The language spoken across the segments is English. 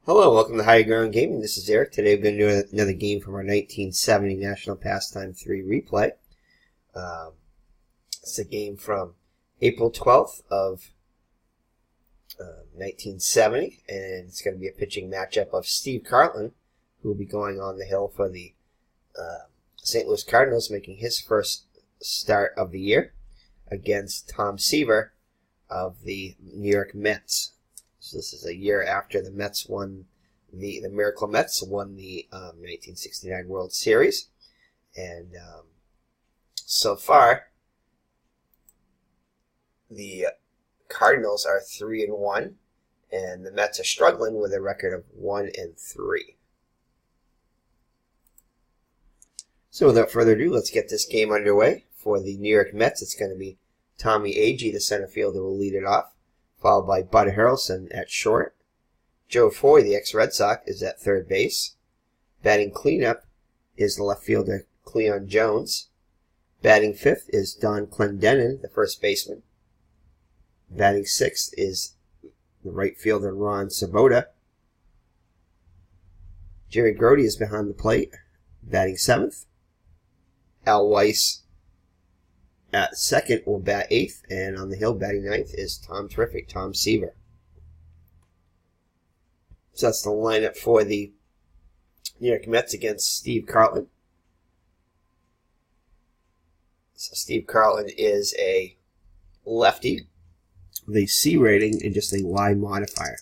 Hello, welcome to High Ground Gaming. This is Eric. Today we're going to do another game from our 1970 National Pastime 3 replay. It's a game from April 12th of 1970, and it's going to be a pitching matchup of Steve Carlton, who will be going on the hill for the St. Louis Cardinals, making his first start of the year, against Tom Seaver of the New York Mets. So this is a year after the Mets won, the Miracle Mets won the 1969 World Series. And so far, the Cardinals are 3-1, and the Mets are struggling with a record of 1-3. So without further ado, let's get this game underway. For the New York Mets, it's going to be NPIII, the center fielder, will lead it off, followed by Bud Harrelson at short. Joe Foy, the ex-Red Sox, is at third base. Batting cleanup is the left fielder Cleon Jones. Batting fifth is Don Clendenin, the first baseman. Batting sixth is the right fielder Ron Sabota. Jerry Grody is behind the plate, batting seventh. Al Weiss at second will bat eighth, and on the hill batting ninth is Tom Seaver. So that's the lineup for the New York Mets against Steve Carlton. So Steve Carlton is a lefty with a C rating and just a Y modifier.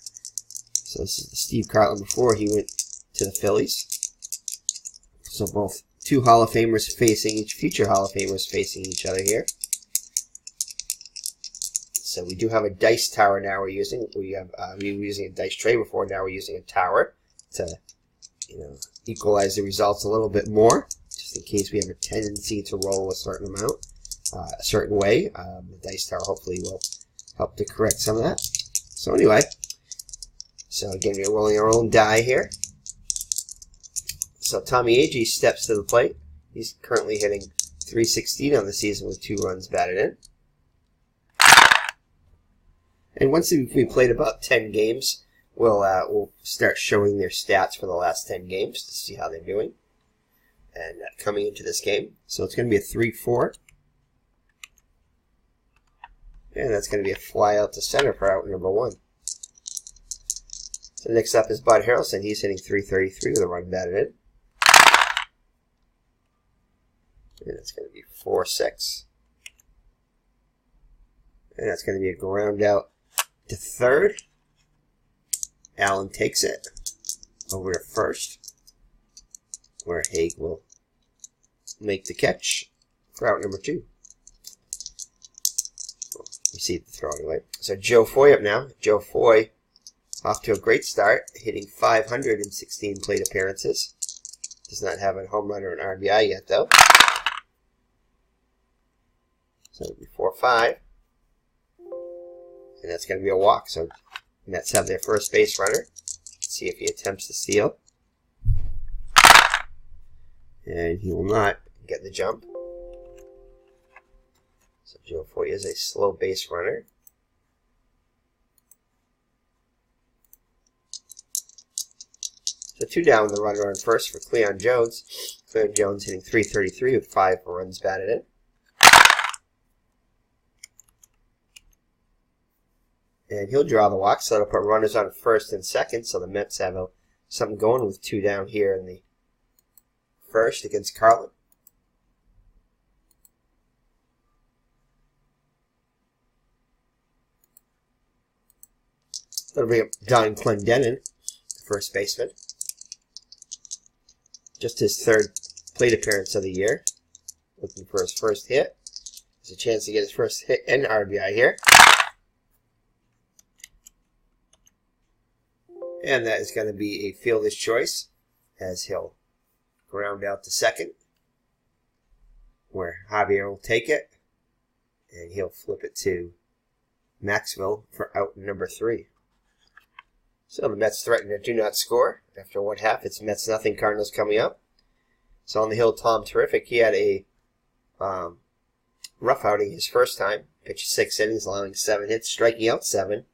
So this is the Steve Carlton before he went to the Phillies. So both two Hall of Famers facing each, future Hall of Famers facing each other here. So we do have a dice tower now we're using. We were using a dice tray before, now we're using a tower to, equalize the results a little bit more, just in case we have a tendency to roll a certain amount, a certain way. The dice tower hopefully will help to correct some of that. So anyway, so again, we're rolling our own die here. So NPIII steps to the plate. He's currently hitting .316 on the season with 2 runs batted in. And once we played about 10 games, we'll start showing their stats for the last 10 games to see how they're doing. And coming into this game, so it's going to be a 3-4. And that's going to be a fly out to center for out number 1. So next up is Bud Harrelson. He's hitting .333 with a run batted in. And it's going to be 4-6. And that's going to be a ground out to third. Allen takes it over to first, where Haig will make the catch for out number 2. Received the throw anyway. So Joe Foy up now. Joe Foy off to a great start, hitting 516 plate appearances. Does not have a home run or an RBI yet, though. So it'll be 4-5. And that's going to be a walk. So Mets have their first base runner. Let's see if he attempts to steal. And he will not get the jump. So Joe Foy is a slow base runner. So 2 down with the runner on first for Cleon Jones. Cleon Jones hitting .333 with 5 runs batted in. And he'll draw the walk, so that'll put runners on first and second. So the Mets have something going with 2 down here in the first against Carlton. That'll bring up Don Clendenin, first baseman. Just his 3rd plate appearance of the year. Looking for his first hit. There's a chance to get his first hit and RBI here. And that is going to be a fielder's choice, as he'll ground out to second, where Javier will take it, and he'll flip it to Maxwell for out number 3. So the Mets threaten to do not score. After 1/2, it's Mets nothing, Cardinals coming up. So on the hill, Tom Terrific, he had a rough outing his first time. Pitched 6 innings, allowing 7 hits, striking out 7.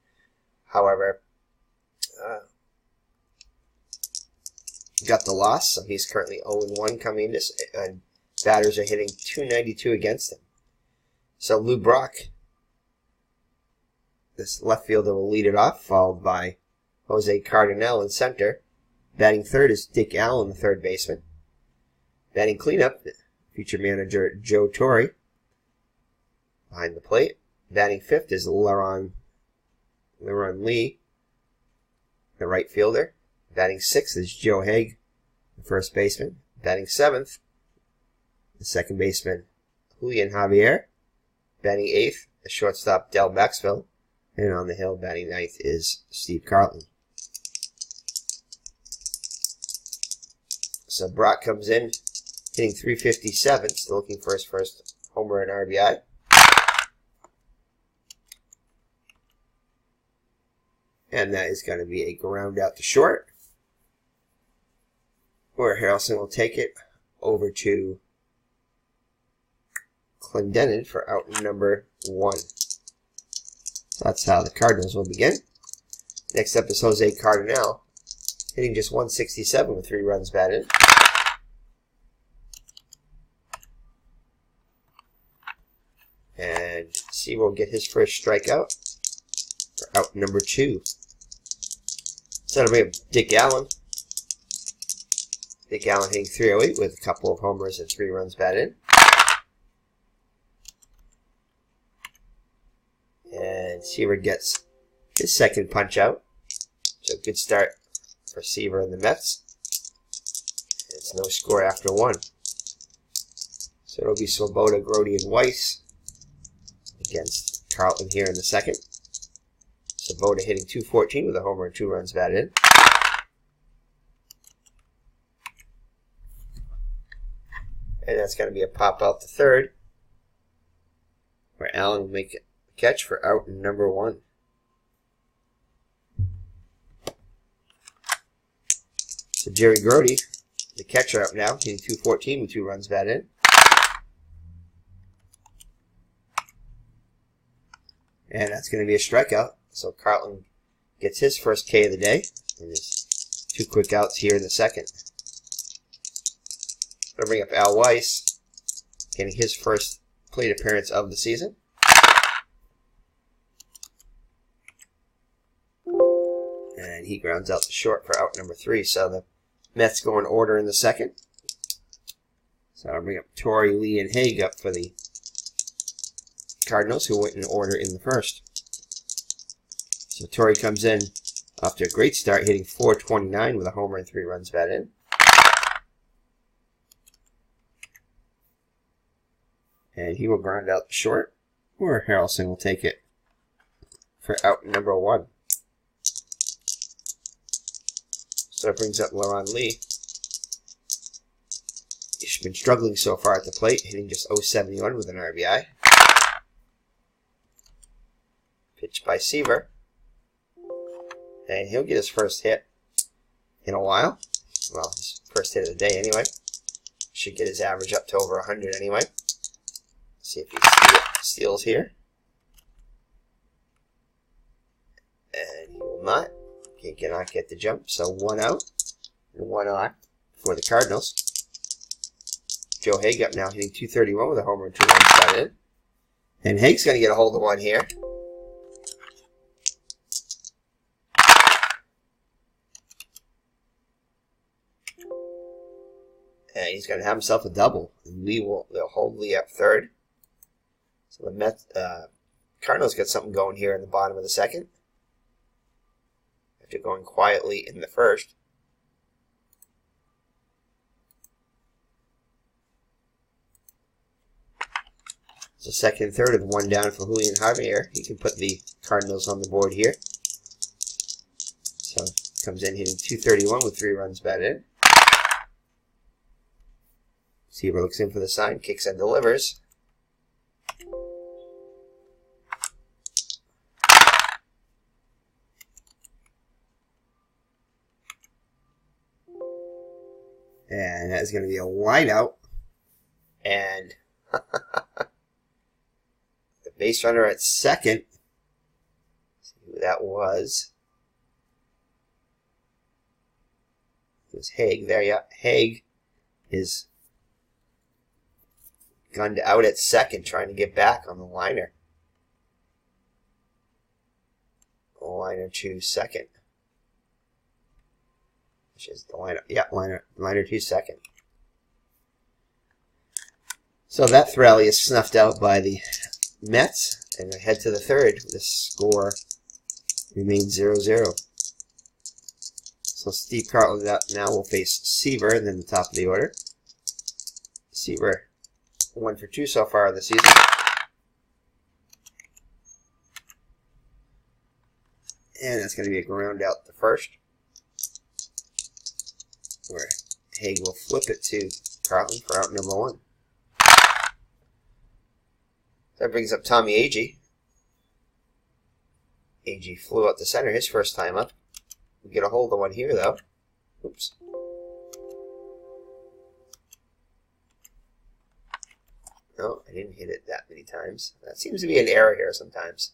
However, got the loss, so he's currently 0-1 coming in this, and batters are hitting .292 against him. So Lou Brock, this left fielder, will lead it off, followed by Jose Cardinals in center. Batting third is Dick Allen, the third baseman. Batting cleanup, future manager Joe Torre behind the plate. Batting fifth is Leron Lee, the right fielder. Batting sixth is Joe Haig, the first baseman. Batting seventh, the second baseman Julian Javier. Batting eighth, the shortstop Del Maxwell. And on the hill, batting ninth is Steve Carlton. So Brock comes in, hitting .357, still looking for his first homer and RBI. And that is going to be a ground out to short, where Harrelson will take it over to Clendenin for out number 1. So that's how the Cardinals will begin. Next up is Jose Cardinals, hitting just .167 with 3 runs batted. And Seaver will get his first strikeout for out number 2. So that'll bring up Dick Allen. Dick Allen hitting .308 with a couple of homers and 3 runs batted. And Seaver gets his second punch out. So good start for Seaver and the Mets. It's no score after 1. So it'll be Swoboda, Grody, and Weiss against Carlton here in the second. Swoboda hitting .214 with a homer and 2 runs batted. And that's going to be a pop out to third, where Allen will make a catch for out number 1. So Jerry Grody, the catcher, up now, hitting .214 with 2 runs batted. And that's going to be a strikeout. So Carlton gets his first K of the day, and his 2 quick outs here in the second. Going to bring up Al Weiss, getting his first plate appearance of the season. And he grounds out to short for out number 3. So the Mets go in order in the second. So I'll bring up Torre, Lee, and Haig up for the Cardinals, who went in order in the first. So Torre comes in after a great start, hitting .429 with a homer and 3 runs batted. And he will ground out to short, where Harrelson will take it for out number 1. So that brings up Leron Lee. He's been struggling so far at the plate, hitting just .071 with an RBI. Pitched by Seaver. And he'll get his first hit in a while. Well, his first hit of the day anyway. Should get his average up to over 100 anyway. See if he steals here. And he will not. He cannot get the jump. So 1 out and 1 on for the Cardinals. Joe Haig up now, hitting .231 with a homer and 2 runs batted. And Haig's going to get a hold of one here. And he's going to have himself a double. And they'll hold Lee up third. So the Cardinals got something going here in the bottom of the second, after going quietly in the first. So second and third, and 1 down for Julian Javier. He can put the Cardinals on the board here. So comes in hitting .231 with 3 runs batted. Seaver looks in for the sign, kicks and delivers. And that's going to be a wide out. And the base runner at second. Let's see who that was. It was Haig there, yeah. Haig is gunned out at second, trying to get back on the liner. Liner to second. Which is the liner. Yeah, liner to second. So that rally is snuffed out by the Mets, and they head to the third. The score remains 0-0. So Steve Carlton now will face Seaver, and then the top of the order. Seaver 1 for 2 so far in the season. And that's going to be a ground out the first, where Haig will flip it to Carlton for out number 1. That brings up Tommy Agee. Agee flew out the center his first time up. We get a hold of one here, though. Oops. No, I didn't hit it that many times. That seems to be an error here sometimes.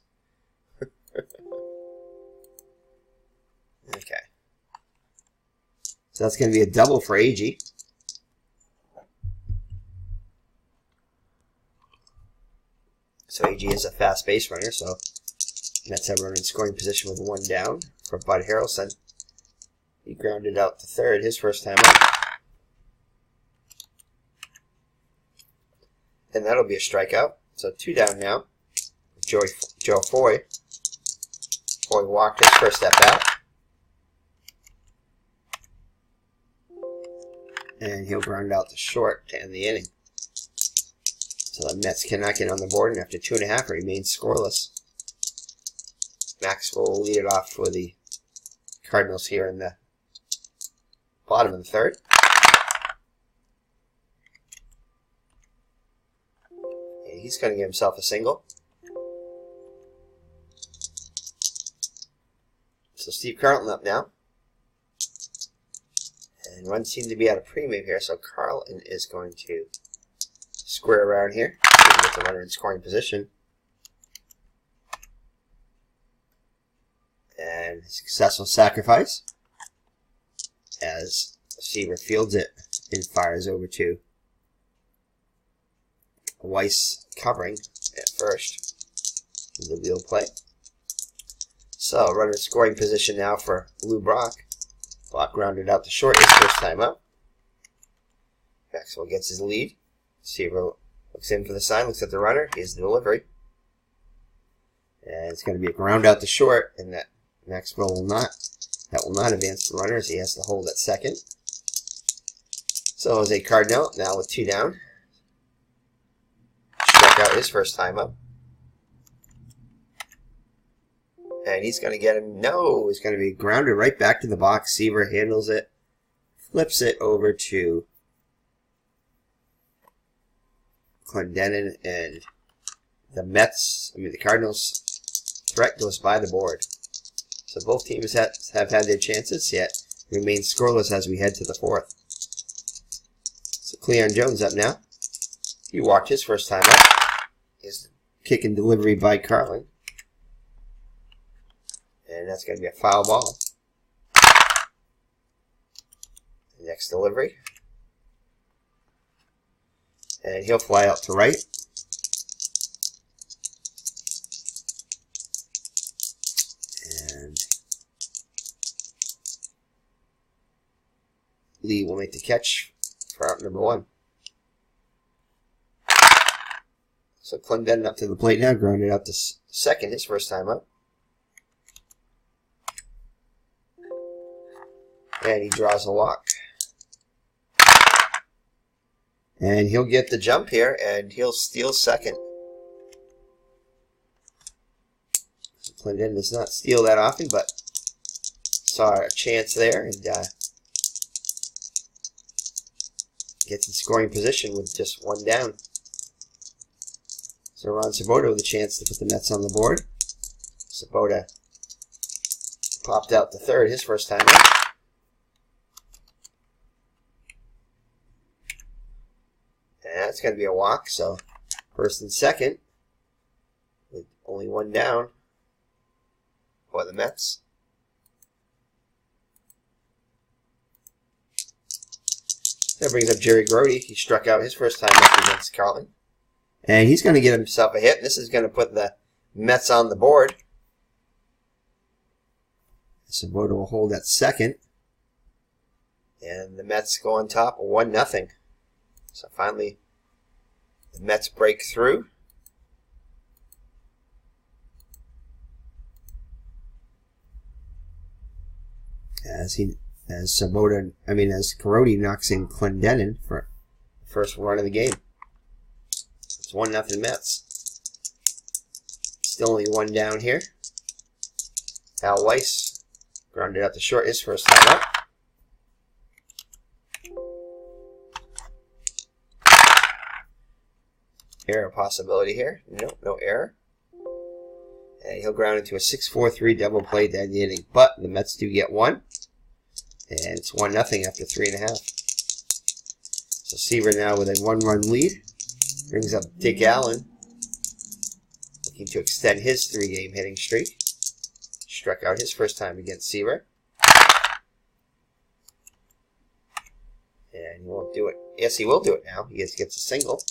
Okay. So that's going to be a double for Agee. So Agee is a fast base runner, so Mets have a runner in scoring position with 1 down for Bud Harrelson. He grounded out to third his first time up. And that'll be a strikeout. So 2 down now. Joe Foy. Foy walked his first at bat. And he'll ground out to short to end the inning. So the Mets cannot get on the board, and after 2.5 it remains scoreless. Maxwell will lead it off for the Cardinals here in the bottom of the third. And he's going to get himself a single. So Steve Carlton up now. And runs seem to be at a premium here, so Carlton is going to square around here. Get the runner in scoring position. And successful sacrifice as Seaver fields it and fires over to Weiss covering at first. The wheel play. So runner in scoring position now for Lou Brock. Brock grounded out to short his first time up. Maxwell gets his lead. Seaver looks in for the sign, looks at the runner. Here's the delivery. And it's going to be a ground out to short, and that Maxwell will not advance the runner as he has to hold at second. So Jose Cardinal now with 2 down. Struck out his first time up. And he's going to get him. No, he's going to be grounded right back to the box. Seaver handles it, flips it over to Clendenin, and the Cardinals threat goes by the board. So both teams have had their chances, yet remain scoreless as we head to the fourth. So Cleon Jones up now. He walked his first time up. His kick and delivery by Carlton. And that's going to be a foul ball. Next delivery. And he'll fly out to right. And Lee will make the catch for out number 1. So Clendenin up to the plate now, grounded out to second his first time up. And he draws a walk. And he'll get the jump here, and he'll steal second. Clendenin does not steal that often, but saw a chance there, and gets in scoring position with just 1 down. So Ron Sabota with a chance to put the Mets on the board. Sabota popped out to third his first time out. And that's going to be a walk, so first and second with only 1 down for the Mets. That brings up Jerry Grody. He struck out his first time up against Carlton. And he's going to get himself a hit. This is going to put the Mets on the board. Sabota will hold at second. And the Mets go on top 1-0. So finally, the Mets break through. As Carody knocks in Clendenin for the first run of the game. It's 1-0 Mets. Still only one down here. Al Weiss grounded out to short his first time up. Error possibility here. Nope, no error. And he'll ground into a 6-4-3 double play at the end of the inning. But the Mets do get one. And it's 1-0 after 3.5. So Seaver now with a 1-run lead. Brings up Dick Allen. Looking to extend his 3-game hitting streak. Struck out his first time against Seaver. And he won't do it. Yes, he will do it now. He gets a single.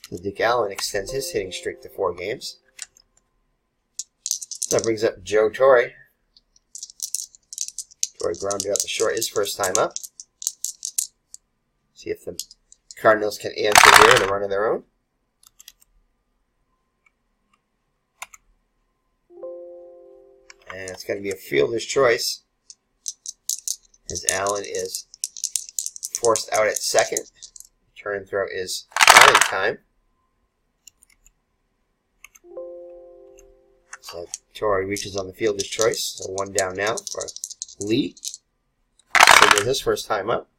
So Dick Allen extends his hitting streak to 4 games. So that brings up Joe Torre. Torre grounded out to short his first time up. See if the Cardinals can answer here and run of their own. And it's going to be a fielder's choice, as Allen is forced out at second. Turn and throw is on in time. So Torre reaches on the fielder's choice. So 1 down now for Lee. So his first time up.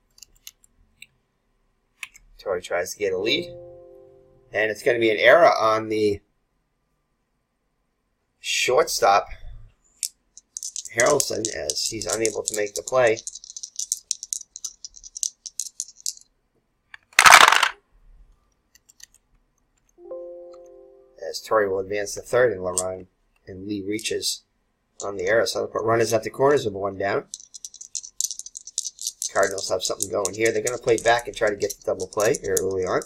Torre tries to get a lead. And it's going to be an error on the shortstop, Harrelson, as he's unable to make the play. As Torre will advance to third, and LaRon and Lee reaches on the error. So they'll put runners at the corners with 1 down. Cardinals have something going here. They're going to play back and try to get the double play here early on.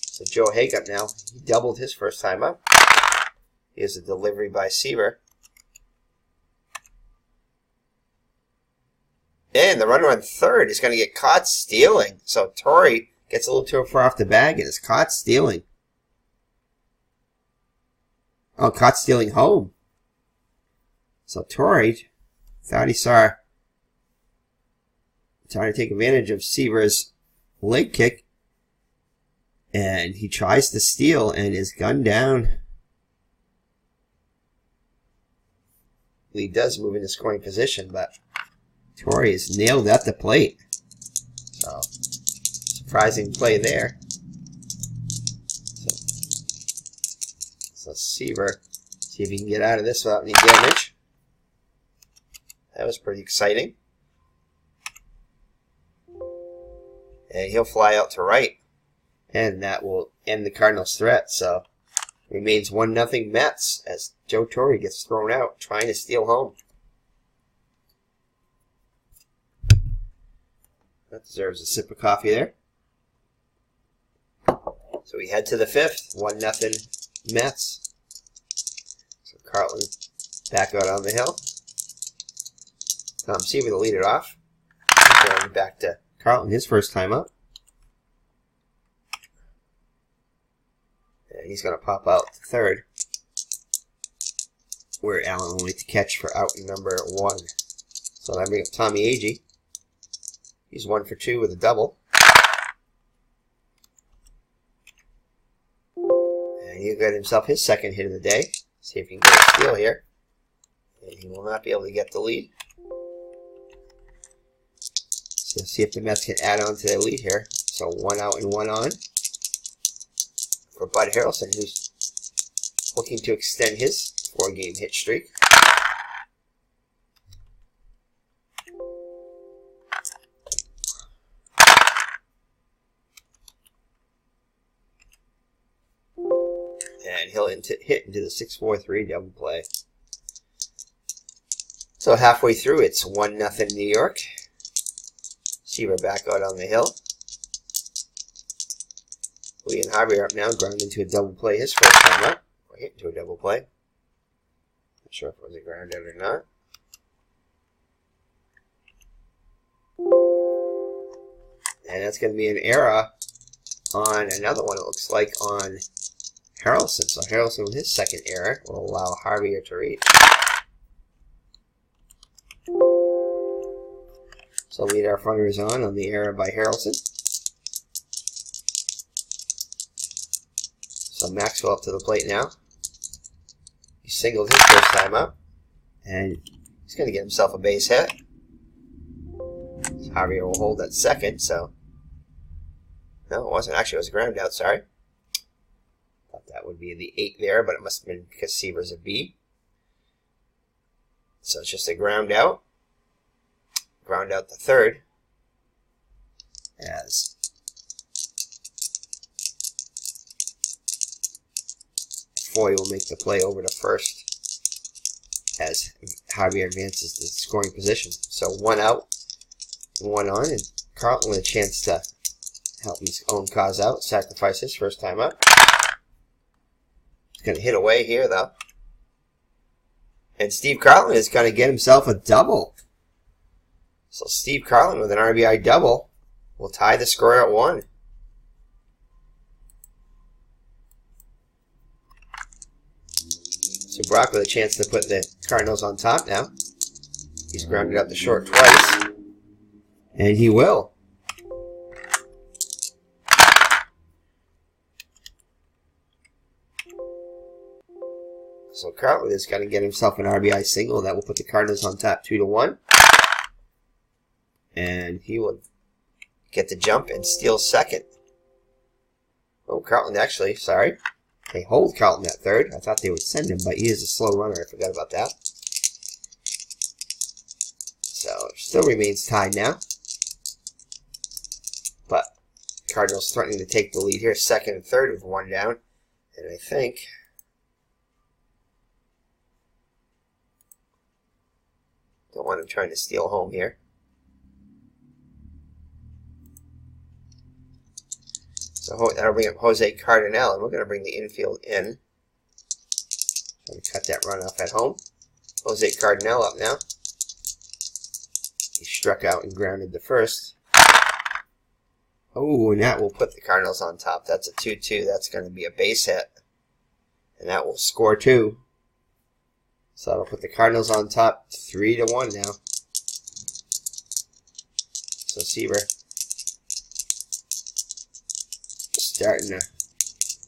So Joe Hagup now, he doubled his first time up. Here's a delivery by Seaver. And the runner on third is going to get caught stealing. So Torre gets a little too far off the bag and is caught stealing. Oh, caught stealing home. So Torre thought he saw, trying to take advantage of Seaver's leg kick. And he tries to steal and is gunned down. Lee does move into scoring position, but Torre is nailed at the plate. So, surprising play there. So Seaver, see if he can get out of this without any damage. That was pretty exciting. And he'll fly out to right. And that will end the Cardinals' threat. So, remains 1-0 Mets as Joe Torre gets thrown out trying to steal home. That deserves a sip of coffee there. So we head to the 5th, 1-0 Mets. So Carlton back out on the hill. Seaver to lead it off. Going back to Carlton, his first time up. And he's going to pop out to third, where Allen will wait to catch for out number 1. So I bring up Tommy Agee. He's 1 for 2 with a double. And he'll get himself his second hit of the day. See if he can get a steal here. And he will not be able to get the lead. So see if the Mets can add on to their lead here. So 1 out and 1 on for Bud Harrelson, who's looking to extend his 4-game hit streak. And he'll hit into the 6-4-3 double play. So halfway through, it's 1-0 New York. Seaver back out on the hill. Lee and Harvey are up now, ground into a double play his first time up. Or hit into a double play. Not sure if it was a ground out or not. And that's going to be an error on another one, it looks like, on Harrelson. So Harrelson with his second error will allow Harvey to reach. So lead our fronter is on the error by Harrelson. So Maxwell up to the plate now. He singled his first time up. And he's going to get himself a base hit. Javier will hold at second, so... No, it wasn't. Actually, it was a ground out, sorry. Thought that would be the 8 there, but it must have been because Seaver's a B. So it's just a ground out. Ground out the third. As Foy will make the play over to first as Javier advances to scoring position. So 1 out, 1 on, and Carlton with a chance to help his own cause out, sacrifice his first time up. He's going to hit away here, though. And Steve Carlton is going to get himself a double. So Steve Carlton with an RBI double will tie the score at 1. So Brock with a chance to put the Cardinals on top now. He's grounded up the short twice. And he will. So Carlton is going to get himself an RBI single. That will put the Cardinals on top 2-1. And he will get the jump and steal second. Oh, Carlton actually, sorry. They hold Carlton at third. I thought they would send him, but he is a slow runner. I forgot about that. So it still remains tied now. But Cardinals threatening to take the lead here. Second and third with 1 down. And I think... Don't want him trying to steal home here. So that'll bring up Jose Cardinal, and we're going to bring the infield in. Trying to cut that run off at home. Jose Cardinal up now. He struck out and grounded the first. Oh, and that will put the Cardinals on top. That's a 2-2. That's going to be a base hit. And that will score 2. So that'll put the Cardinals on top 3-1 now. So Seaver starting to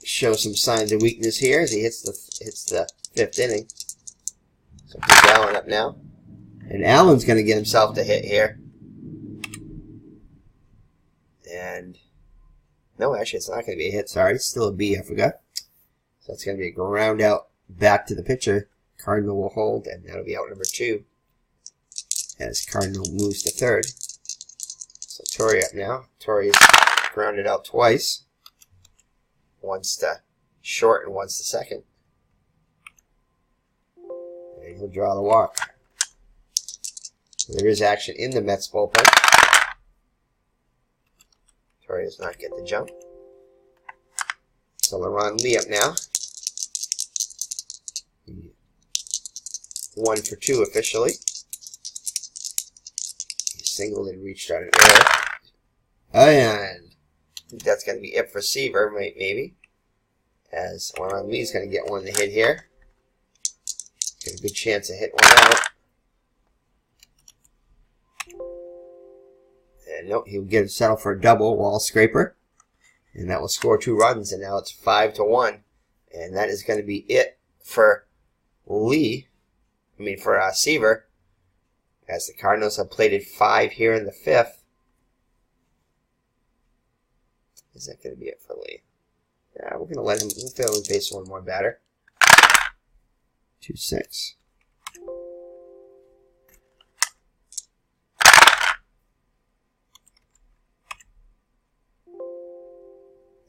show some signs of weakness here as he hits the 5th inning. So he's Allen up now. And Allen's going to get himself to hit here. And no, actually it's not going to be a hit. Sorry, it's still a B, I forgot. So it's going to be a ground out back to the pitcher. Cardinal will hold, and that'll be out number 2 as Cardinal moves to third. So Torrey up now. Torrey's grounded out twice. Once to short and once to second. And he'll draw the walk. There is action in the Mets bullpen. Torrey does not get the jump. So LeRon Lee up now. 1 for 2 officially. He singled and reached out an error. And I think that's going to be it for Seaver, maybe. As LeRon Lee's going to get one to hit here. Got a good chance to hit one out. And nope, he'll get it settled for a double wall scraper. And that will score 2 runs, and now it's 5-1. And that is going to be it for Seaver. As the Cardinals have plated 5 here in the 5th. Is that going to be it for Lee? Yeah, we're going to let him, we'll fail him face 1 more batter. 2-6.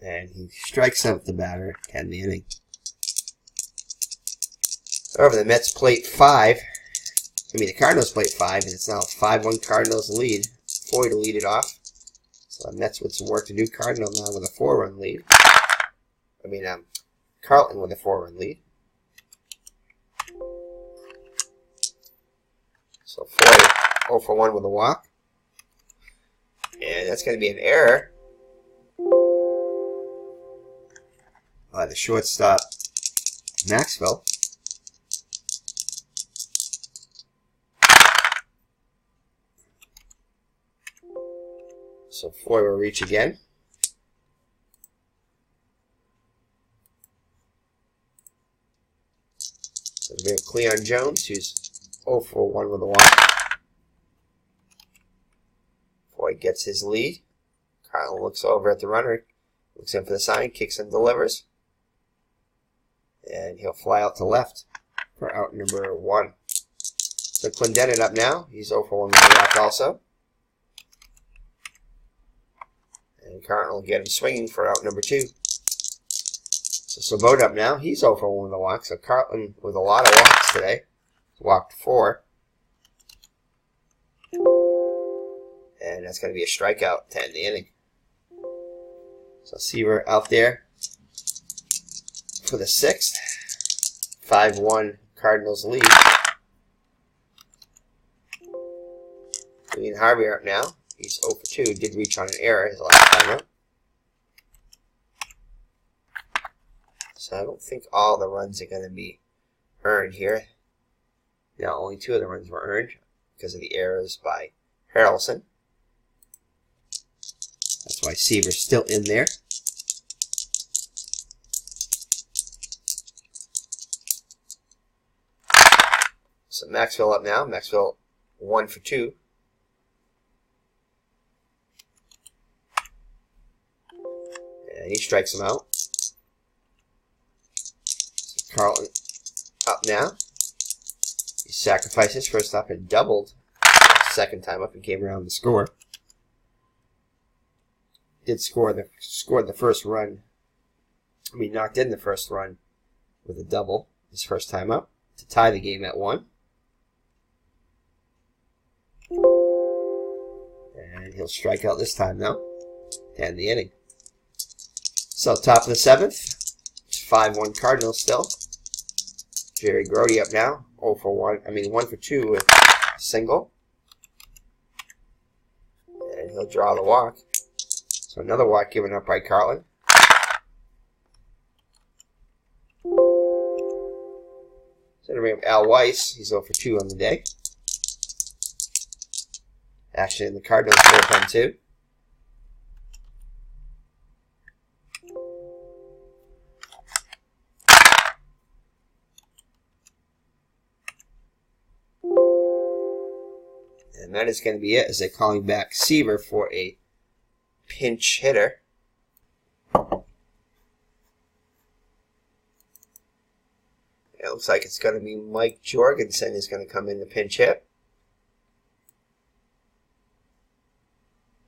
And he strikes out the batter to end the inning. However, the Mets plate 5 the Cardinals played 5, and it's now 5-1 Cardinals lead. 4 to lead it off. So Mets with some work to do. Cardinal now with a 4-run lead. Carlton with a 4-run lead. So Foy 0 for 1 with a walk. And that's going to be an error by the shortstop, Maxwell. So Foy will reach again. So we have Cleon Jones, who's 0 for 1 with a walk. Foy gets his lead. Carlton looks over at the runner, looks in for the sign, kicks and delivers. And he'll fly out to left for out number 1. So Clendenin up now. He's 0 for 1 with a walk also. And Carlton will get him swinging for out number 2. So Sabota up now. He's 0 for 1 with a walk. So Carlton with a lot of walks today. Walked 4. And that's going to be a strikeout to end the inning. So Seaver out there for the 6th. 5-1 Cardinals lead. Ian Harvey up now. He's 0 for 2. Did reach on an error his last time up. So I don't think all the runs are going to be earned here. No, only 2 of the runs were earned because of the errors by Harrelson. That's why Seaver's still in there. So Maxwell up now. Maxwell 1 for 2. And he strikes him out. So Carlton up now. He sacrifices first up and doubled. Second time up and came around to score. Did scored the first run. Knocked in the first run with a double his first time up to tie the game at 1. And he'll strike out this time now to end the inning. So top of the 7th. It's 5-1 Cardinals still. Jerry Grody up now. 0 for 1. 1 for 2 with a single. And he'll draw the walk. So another walk given up by Carlton. So then we have Al Weiss. He's 0 for 2 on the day. Action in the Cardinals bullpen too. And that is going to be it as they're calling back Seaver for a pinch hitter. It looks like it's going to be Mike Jorgensen is going to come in to pinch hit.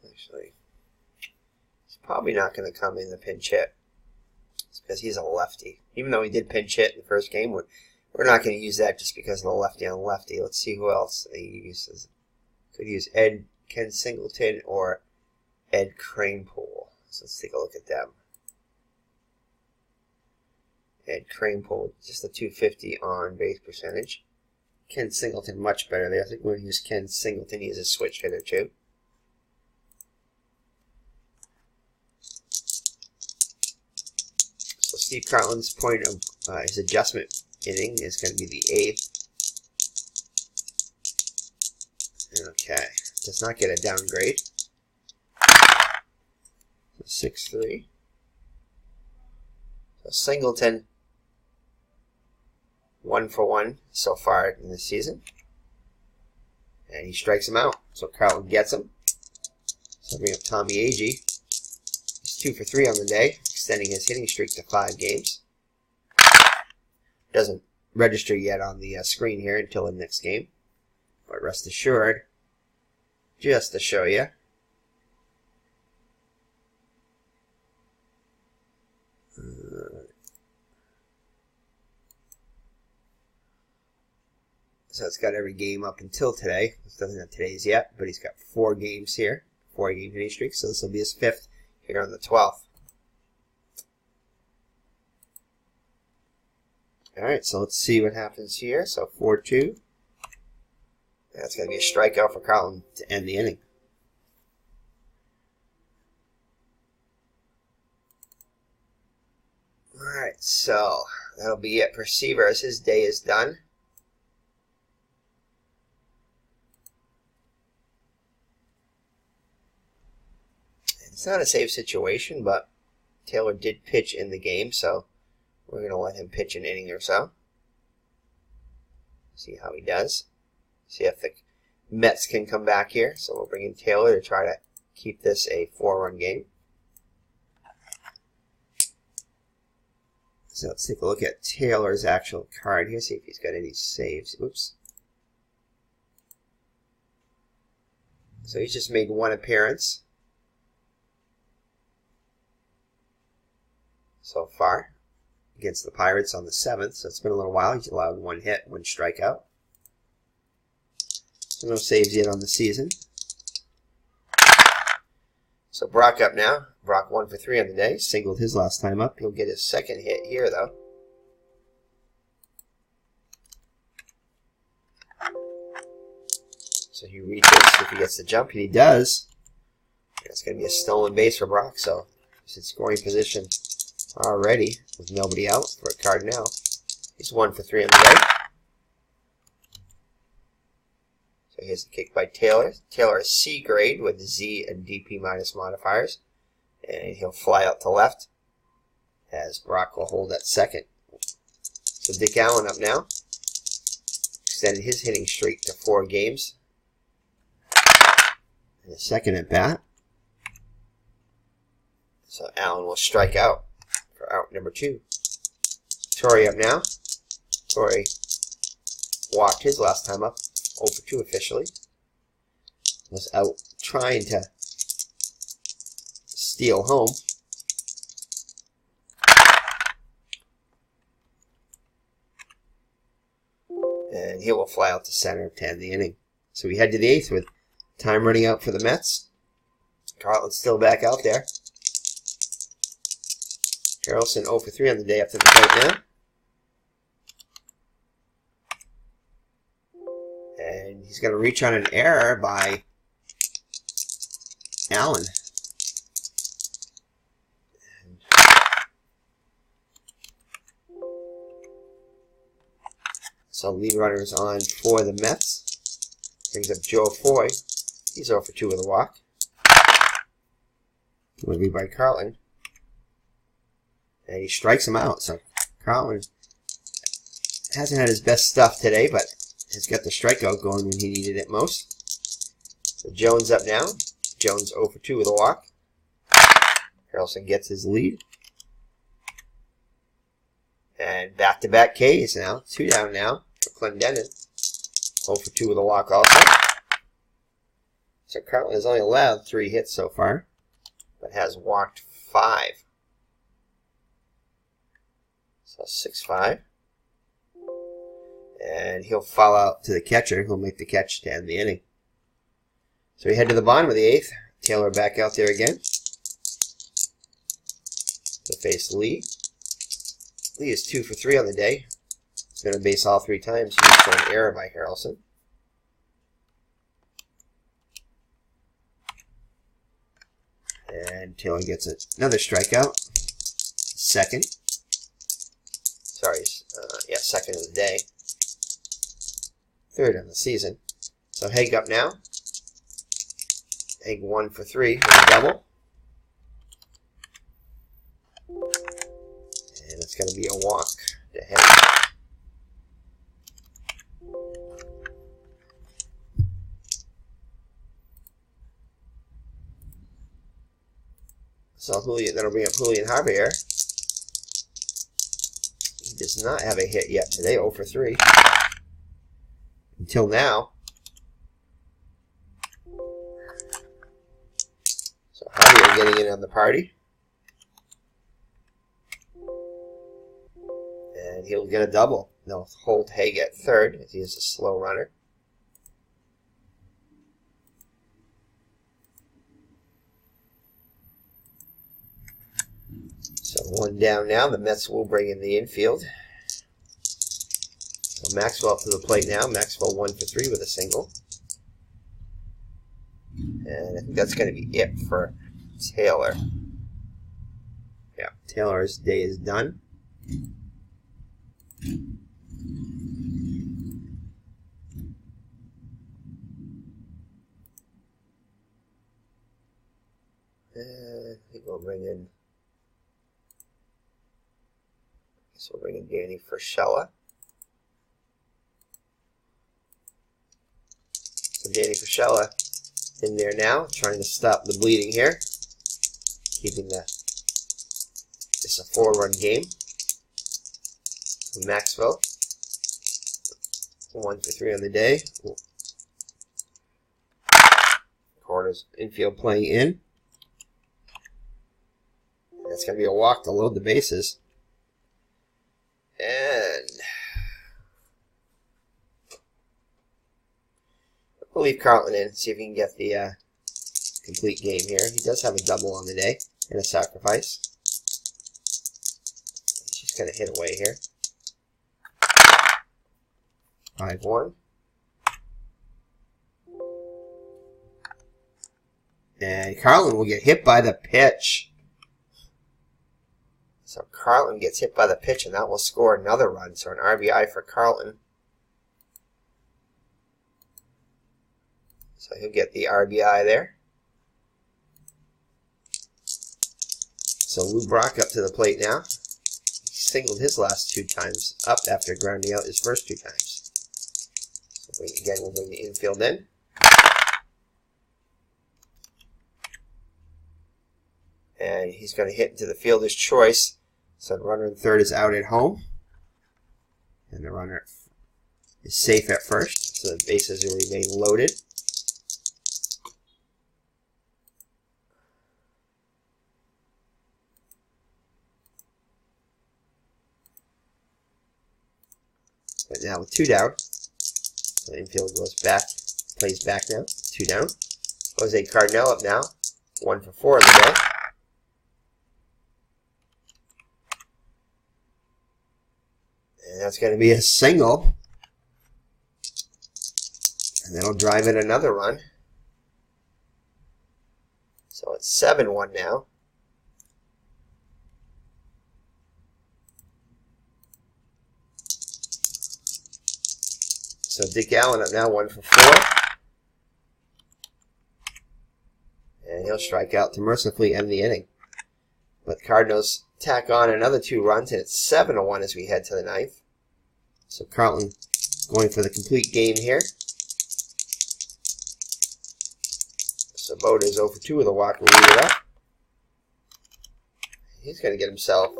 Actually, he's probably not going to come in to pinch hit. It's because he's a lefty. Even though he did pinch hit in the first game, we're not going to use that just because of the lefty on lefty. Let's see who else he uses. Could use Ken Singleton or Ed Kranepool. So let's take a look at them. Ed Kranepool, just a 250 on base percentage. Ken Singleton, much better there. I think we're going to use Ken Singleton. He's a switch hitter too. So Steve Carlton's point of his adjustment inning is going to be the 8th. Okay, does not get a downgrade. 6-3. So Singleton, 1 for 1 so far in this season. And he strikes him out. So Carlton gets him. So we have Tommy Agee. He's 2 for 3 on the day, extending his hitting streak to 5 games. Doesn't register yet on the screen here until the next game. But rest assured, just to show you, So it's got every game up until today. It doesn't have today's yet, but he's got 4 games here. 4-game hitting streak, so this will be his 5th here on the 12th. Alright, so let's see what happens here. So 4-2. That's going to be a strikeout for Carlton to end the inning. Alright, so that'll be it for Seaver as his day is done. It's not a safe situation, but Taylor did pitch in the game, so we're going to let him pitch an inning or so. See how he does. See if the Mets can come back here. So we'll bring in Taylor to try to keep this a 4-run game. So let's take a look at Taylor's actual card here. See if he's got any saves. Oops. So he's just made 1 appearance so far against the Pirates on the 7th. So it's been a little while. He's allowed 1 hit, 1 strikeout. So no saves yet on the season. So Brock up now. Brock 1 for 3 on the day. Singled his last time up. He'll get his 2nd hit here, though. So he reaches if he gets the jump, and he does. It's going to be a stolen base for Brock, so he's in scoring position already with nobody out for Cardinals. He's 1 for 3 on the day. So here's the kick by Taylor. Taylor is C grade with Z and DP minus modifiers. And he'll fly out to left as Brock will hold at second. So Dick Allen up now. Extended his hitting streak to 4 games. And a second at bat. So Allen will strike out for out number 2. Torrey up now. Torrey walked his last time up. 0 for 2 officially. Was out trying to steal home. And he will fly out to center to end the inning. So we head to the 8th with time running out for the Mets. Carlton's still back out there. Carlton 0 for 3 on the day up to the plate now. And he's going to reach on an error by Allen. So lead runners on for the Mets. Brings up Joe Foy. He's 0 for 2 with a walk. Delivery by Carlton. And he strikes him out. So Carlton hasn't had his best stuff today, but has got the strikeout going when he needed it most. So Jones up now. Jones 0 for 2 with a walk. Carlton gets his lead. And back-to-back Ks now. 2 down now for Clendenin. 0 for 2 with a walk also. So Carlton has only allowed 3 hits so far, but has walked 5. So 6-5. And he'll foul out to the catcher. He'll make the catch to end the inning. So we head to the bottom of the 8th. Taylor back out there again. To face Lee. Lee is 2 for 3 on the day. He's been on base all 3 times. He was an error by Harrelson. And Taylor gets another strikeout. Second. Sorry, second of the day. 3rd on the season. So Haig up now. Haig 1 for 3 with a double. And it's going to be a walk to Haig. So that'll bring up Julian Javier. He does not have a hit yet today, 0 for 3. Until now. So Javier getting in on the party. And he'll get a double. they'll hold Haig at third as he is a slow runner. So one down now. The Mets will bring in the infield. So Maxwell up to the plate now. Maxwell 1 for 3 with a single. And I think that's going to be it for Taylor. Yeah, Taylor's day is done. I think we'll bring in. So we'll bring in Danny Frischella. So Danny Frischella in there now, trying to stop the bleeding here. Keeping it's a 4-run game. Maxwell, 1 for 3 on the day. Corner's infield playing in. That's going to be a walk to load the bases. And we'll leave Carlton in, see if he can get the complete game here. He does have a double on the day and a sacrifice. He's just going to hit away here. 5-1. And Carlton will get hit by the pitch. So Carlton gets hit by the pitch, and that will score another run. So an RBI for Carlton. So he'll get the RBI there. So Lou Brock up to the plate now. He singled his last 2 times up after grounding out his first 2 times. So we'll bring the infield in. And he's going to hit into the fielder's choice. So the runner in third is out at home. And the runner is safe at first. So the bases will remain loaded. But now with 2 down. So the infield goes back, plays back now. 2 down. Jose Cardinals up now. 1 for 4 of the day. And that's going to be a single. And that'll drive in another run. So it's 7-1 now. So Dick Allen up now 1 for 4. And he'll strike out to mercifully end the inning. But Cardinals tack on another 2 runs, and it's 7-1 as we head to the 9th. So Carlton going for the complete game here. Sabota is 0 for 2 with a walk. We'll leave it up. He's going to get himself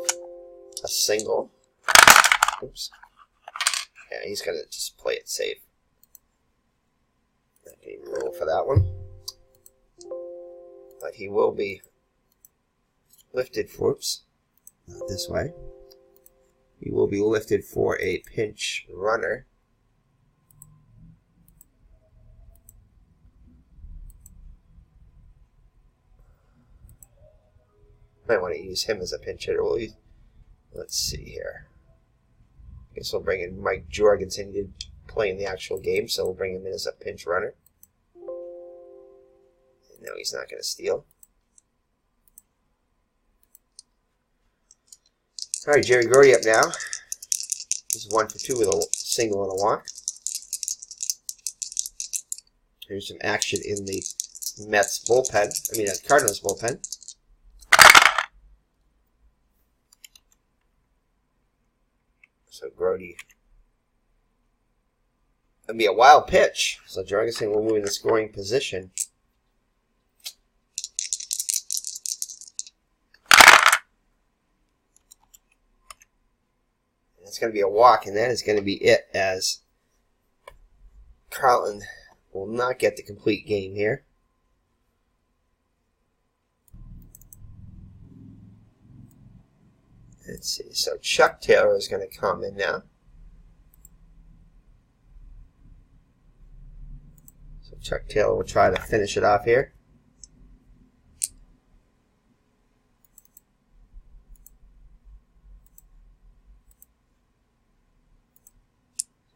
a single. Oops. Yeah, he's going to just play it safe. Not going to roll for that one. But he will be lifted for, oops, not this way. He will be lifted for a pinch runner. Might want to use him as a pinch hitter. Let's see here. I guess we'll bring in Mike Jorgensen. He did play in the actual game, so we'll bring him in as a pinch runner. And no, he's not going to steal. All right, Jerry Grody up now. He's 1 for 2 with a single and a walk. Here's some action in the Mets bullpen. Cardinals bullpen. So Grody. It'll be a wild pitch. So Jorgensen will move in the scoring position. It's going to be a walk, and that is going to be it, as Carlton will not get the complete game here. Let's see. So Chuck Taylor is going to come in now. Chuck Taylor will try to finish it off here.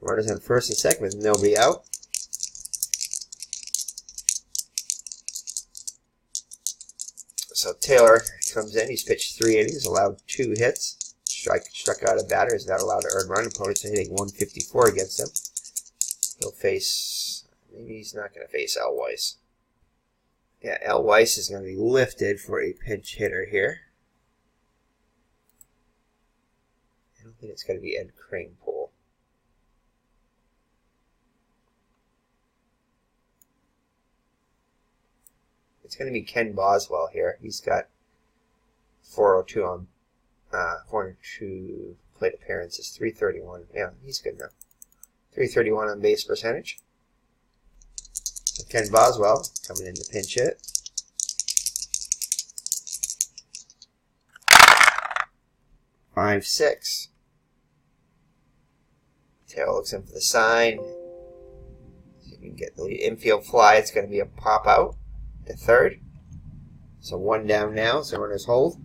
Runners on first and second with nobody out. So Taylor comes in. He's pitched 3 innings, allowed 2 hits. Struck out a batter. He's not allowed to earn run. Opponents are hitting 154 against him. He'll face, maybe he's not going to face Al Weiss. Yeah, Al Weiss is going to be lifted for a pinch hitter here. I don't think it's going to be Ed Kranepool. It's going to be Ken Boswell here. He's got 402 on 402 plate appearances, 331. Yeah, he's good now. 331 on base percentage. So Ken Boswell coming in to pinch hit. Five, 6. Taylor looks in for the sign. See if we can get the infield fly. It's going to be a pop out to third. So 1 down now, so runners hold.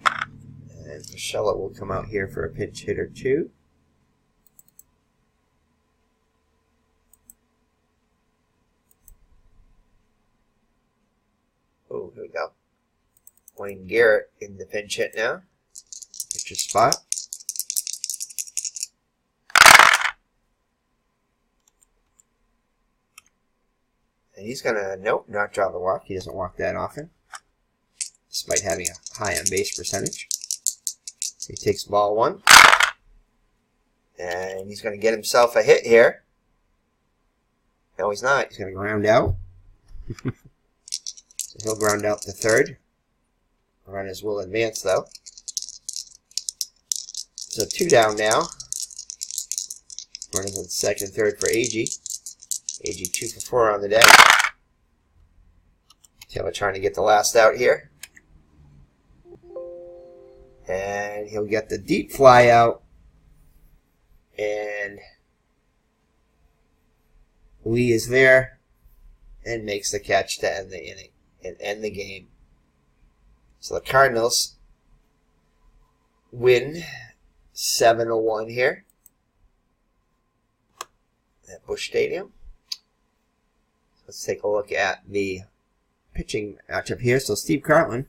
And Fischella will come out here for a pinch hitter 2. Oh, here we go. Wayne Garrett in the pinch hit now. Pitcher spot. And he's going to, nope, not draw the walk. He doesn't walk that often, despite having a high on base percentage. So he takes ball 1. And he's going to get himself a hit here. No, he's not. He's going to ground out. So he'll ground out to third. Runners will advance, though. So 2 down now. Runners on second and third for AG. AG 2 for 4 on the day. Taylor trying to get the last out here. And he'll get the deep fly out. And Lee is there and makes the catch to end the inning and end the game. So the Cardinals win 7-1 here at Busch Stadium. Let's take a look at the pitching matchup here. So Steve Carlton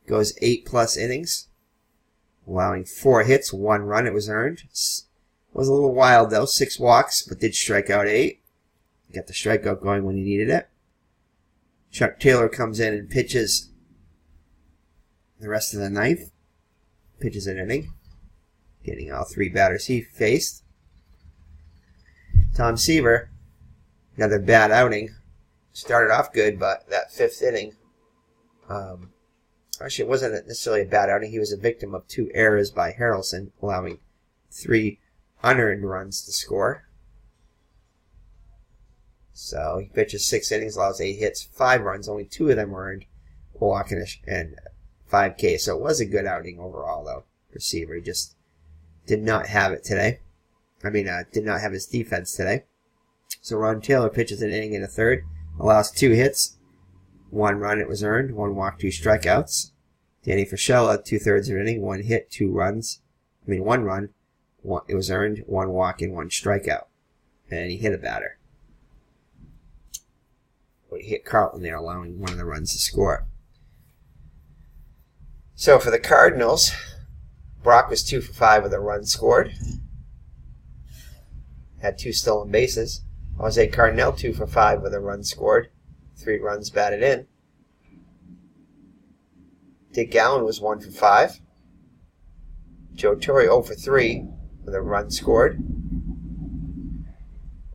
goes 8+ innings, allowing 4 hits, 1 run. It was earned. Was a little wild though, 6 walks, but did strike out 8. Got the strikeout going when he needed it. Chuck Taylor comes in and pitches the rest of the 9th. Pitches an inning, getting all 3 batters he faced. Tom Seaver, another bad outing. Started off good, but that 5th inning, actually it wasn't necessarily a bad outing. He was a victim of 2 errors by Harrelson, allowing 3 unearned runs to score. So he pitches 6 innings, allows 8 hits, 5 runs. Only 2 of them were earned, a walk and 5 Ks. So it was a good outing overall, though, for Seaver. He just did not have it today. Did not have his defense today. So Ron Taylor pitches an inning and a third, allows 2 hits, 1 run. It was earned, 1 walk, 2 strikeouts. Danny Fischella, 2/3 of an inning, 1 hit, 2 runs. 1 run. It was earned, 1 walk, and 1 strikeout. And he hit a batter. Well, he hit Carlton there, allowing 1 of the runs to score. So for the Cardinals, Brock was 2 for 5 with a run scored. Had 2 stolen bases. Jose Cardinal, 2 for 5 with a run scored. 3 runs batted in. Dick Gallen was 1 for 5. Joe Torre 0 for 3 with a run scored.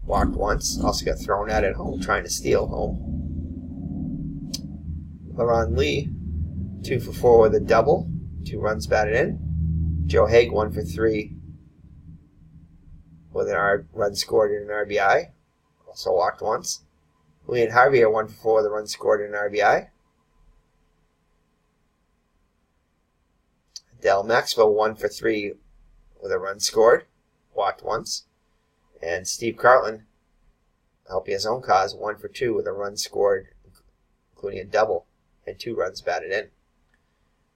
Walked once. Also got thrown out at home trying to steal home. LaRon Lee, 2 for 4 with a double. 2 runs batted in. Joe Haig 1 for 3 with a run scored and an RBI. Also walked once. Leon Harvey are 1 for 4 with a run scored and an RBI. Del Maxwell 1 for 3 with a run scored. Walked once. And Steve Carlton helping his own cause, 1 for 2 with a run scored, including a double, and 2 runs batted in.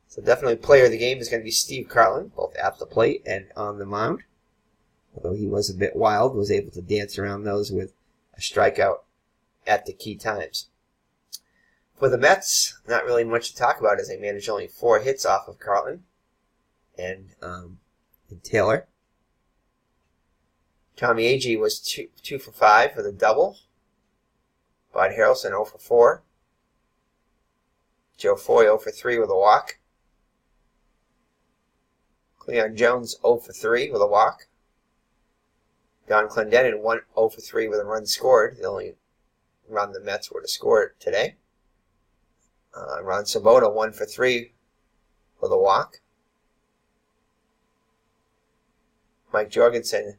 So definitely player of the game is going to be Steve Carlton, both at the plate and on the mound. Although he was a bit wild, was able to dance around those with a strikeout at the key times. For the Mets, not really much to talk about as they managed only 4 hits off of Carlton and Taylor. Tommy Agee was 2 for 5 for the double. Bud Harrelson 0 for 4. Joe Foy 0 for 3 with a walk. Cleon Jones 0 for 3 with a walk. Don Clendenin 0 for 3 with a run scored. The only run the Mets were to score today. Ron Sabota 1 for 3 with a walk. Mike Jorgensen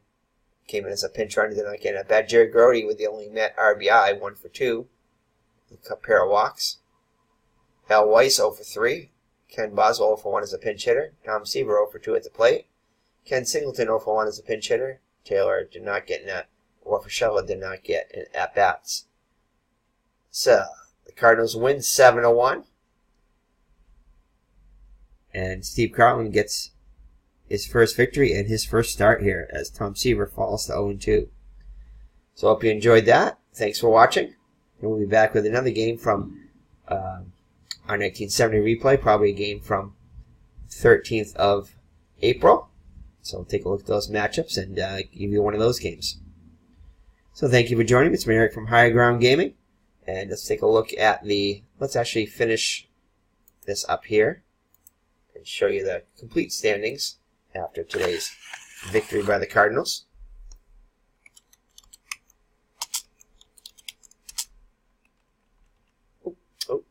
came in as a pinch runner, did not get a bat. Jerry Grody with the only Met RBI, 1 for 2, with a pair of walks. Al Weiss 0 for 3. Ken Boswell 0 for 1 as a pinch hitter. Tom Seaver 0 for 2 at the plate. Ken Singleton 0 for 1 as a pinch hitter. Taylor did not get an Orfashella did not get an at-bats. So, the Cardinals win 7-1. And Steve Carlton gets his first victory and his first start here as Tom Seaver falls to 0-2. So I hope you enjoyed that. Thanks for watching. And we'll be back with another game from our 1970 replay, probably a game from 13th of April. So we'll take a look at those matchups and give you one of those games. So thank you for joining me. It's been Eric from Higher Ground Gaming. And let's take a look at let's actually finish this up here and show you the complete standings after today's victory by the Cardinals. Oh.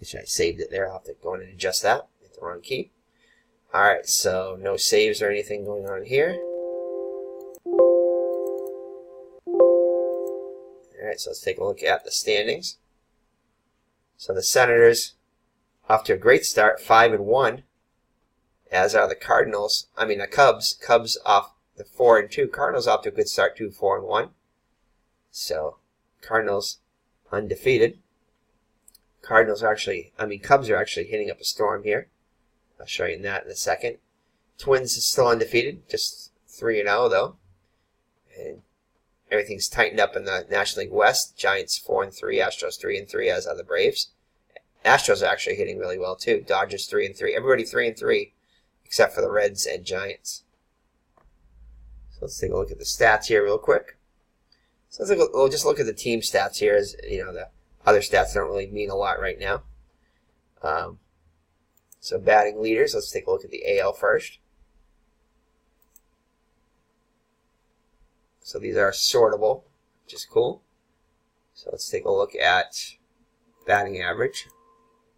I saved it there. I'll have to go in and adjust that. Hit the wrong key. Alright, so no saves or anything going on here. Alright, so let's take a look at the standings. So the Senators off to a great start, 5-1. As are the Cubs. Cubs off the 4-2. Cardinals off to a good start, 4-1. So Cardinals undefeated. Cubs are actually hitting up a storm here. I'll show you that in a second. Twins is still undefeated, just 3-0 though. And everything's tightened up in the National League West. Giants 4-3, Astros 3-3, as are the Braves. Astros are actually hitting really well too. Dodgers 3-3. Everybody 3-3, except for the Reds and Giants. So let's take a look at the stats here real quick. So we'll just look at the team stats here, as you know, the other stats don't really mean a lot right now. So batting leaders, let's take a look at the AL first. So these are sortable, which is cool. So let's take a look at batting average.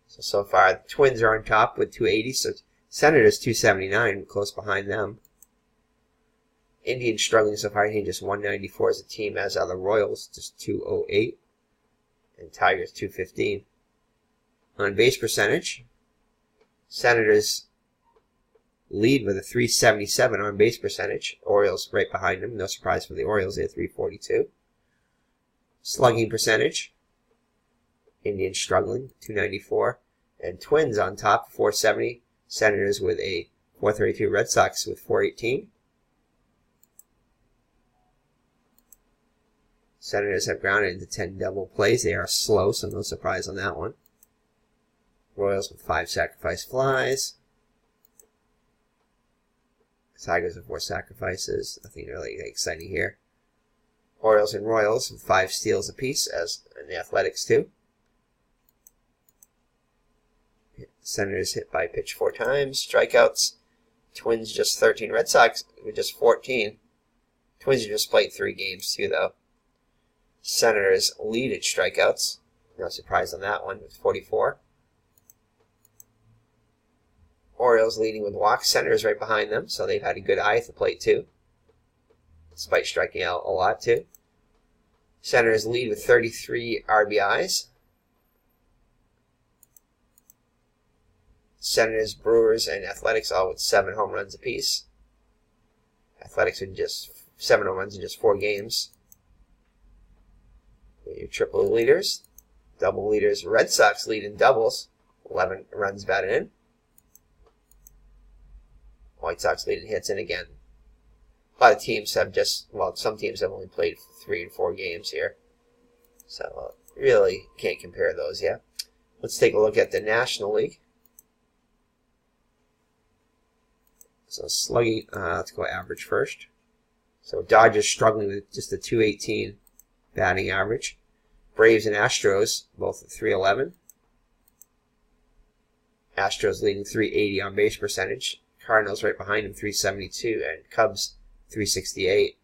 So far, the Twins are on top with 280. So Senators 279, close behind them. Indians struggling so far, hitting just 194 as a team, as are the Royals, just 208. And Tigers 215. On base percentage, Senators lead with a 377 on base percentage. Orioles right behind them. No surprise for the Orioles. They have 342. Slugging percentage, Indians struggling, 294. And Twins on top, 470. Senators with a 432. Red Sox with 418. Senators have grounded into 10 double plays. They are slow, so no surprise on that one. Royals with 5 sacrifice flies. Tigers with 4 sacrifices. Nothing really exciting here. Orioles and Royals with 5 steals apiece, as in the Athletics too. Senators hit by pitch 4 times. Strikeouts. Twins just 13. Red Sox with just 14. Twins just played 3 games too, though. Senators lead at strikeouts. No surprise on that one with 44. Orioles leading with walks. Senators right behind them, so they've had a good eye at the plate too, despite striking out a lot too. Senators lead with 33 RBIs. Senators, Brewers, and Athletics all with 7 home runs apiece. Athletics with just 7 home runs in just 4 games. Your triple leaders. Double leaders. Red Sox lead in doubles. 11 runs batted in. White Sox lead in hits. And again, a lot of teams have some teams have only played 3 and 4 games here. So really can't compare those yet. Let's take a look at the National League. So slugging, let's go average first. So Dodgers struggling with just a 218 batting average. Braves and Astros both at 311. Astros leading 380 on base percentage. Cardinals right behind them 372 and Cubs 368.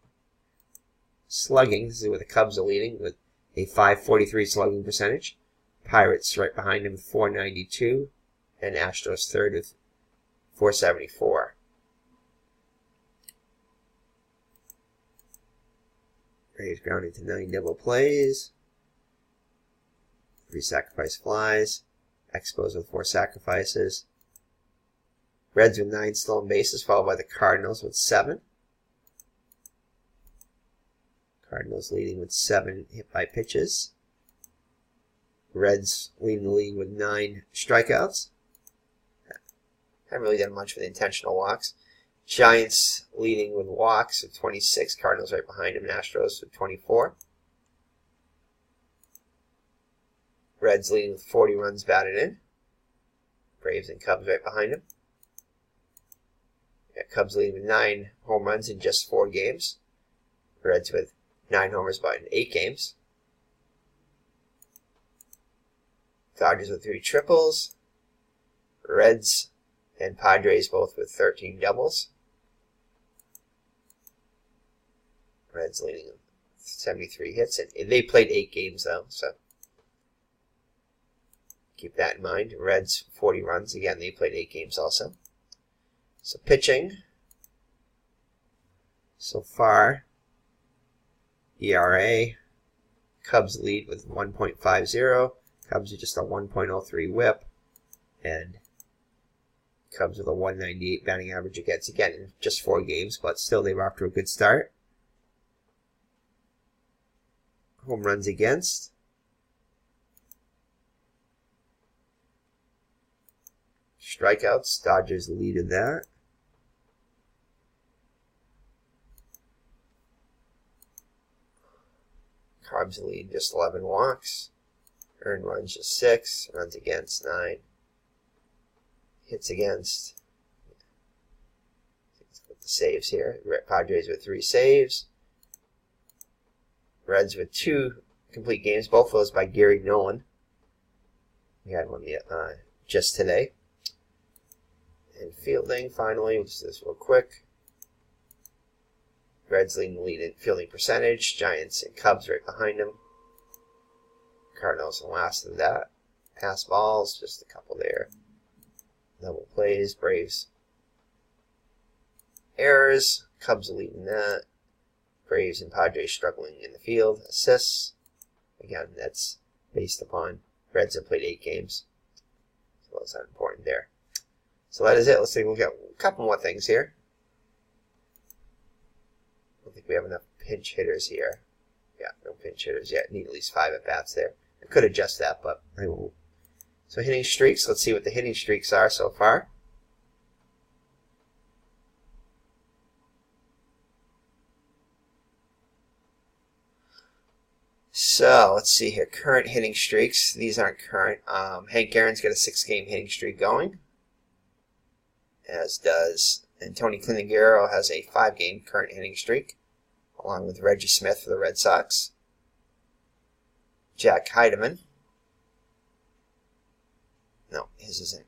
Slugging, this is where the Cubs are leading with a 543 slugging percentage. Pirates right behind them 492 and Astros third with 474. Braves grounding to 9 double plays. 3 sacrifice flies. Expos with 4 sacrifices. Reds with 9 stolen bases, followed by the Cardinals with 7. Cardinals leading with 7 hit by pitches. Reds leading the league with 9 strikeouts. Haven't really done much with intentional walks. Giants leading with walks with 26. Cardinals right behind them. And Astros with 24. Reds leading with 40 runs batted in. Braves and Cubs right behind them. Cubs leading with 9 home runs in just 4 games. Reds with 9 homers batted in 8 games. Dodgers with 3 triples. Reds and Padres both with 13 doubles. Reds leading with 73 hits. And they played 8 games though, so keep that in mind. Reds 40 runs. Again, they played 8 games also. So pitching. So far, ERA. Cubs lead with 1.50. Cubs are just a 1.03 whip. And Cubs with a 198 batting average against. Again, in just 4 games, but still they were off to a good start. Home runs against. Strikeouts, Dodgers leaded that. Cubs lead just 11 walks. Earned runs just 6. Runs against 9. Hits against. Let's put the saves here. Padres with 3 saves. Reds with 2 complete games. Both of those by Gary Nolan. We had one just today. And fielding, finally, we'll just do this real quick. Reds leading the lead in fielding percentage. Giants and Cubs right behind them. Cardinals and last of that. Pass balls, just a couple there. Double plays, Braves. Errors, Cubs leading that. Braves and Padres struggling in the field. Assists, again, that's based upon Reds have played 8 games. So those aren't important there. So that is it. Let's take a look at a couple more things here. I don't think we have enough pinch hitters here. Yeah, no pinch hitters yet. Need at least 5 at-bats there. I could adjust that, but I won't. So hitting streaks. Let's see what the hitting streaks are so far. So let's see here. Current hitting streaks. These aren't current. Hank Aaron's got a 6-game hitting streak going. As does, and Tony Clinagaro has a 5-game current hitting streak, along with Reggie Smith for the Red Sox. Jack Heidemann. No, his isn't.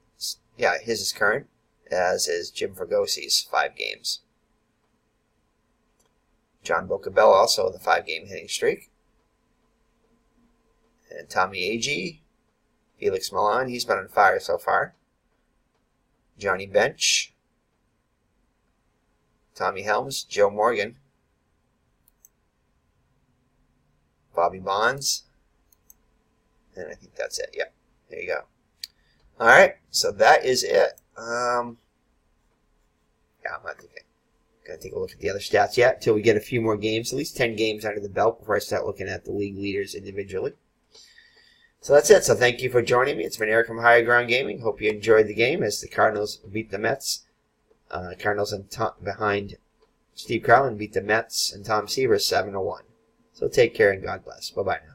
Yeah, his is current, as is Jim Fragosi's 5 games. John Bocabella also with a 5-game hitting streak. And Tommy Agee, Felix Milan, he's been on fire so far. Johnny Bench, Tommy Helms, Joe Morgan, Bobby Bonds, and I think that's it. Yep, there you go. All right, so that is it. Yeah, I'm not thinking. Gotta take a look at the other stats yet until we get a few more games, at least 10 games under the belt before I start looking at the league leaders individually. So that's it. So thank you for joining me. It's been Eric from Higher Ground Gaming. Hope you enjoyed the game as the Cardinals beat the Mets. Cardinals behind Steve Carlton beat the Mets and Tom Seaver 7-1. So take care and God bless. Bye-bye now.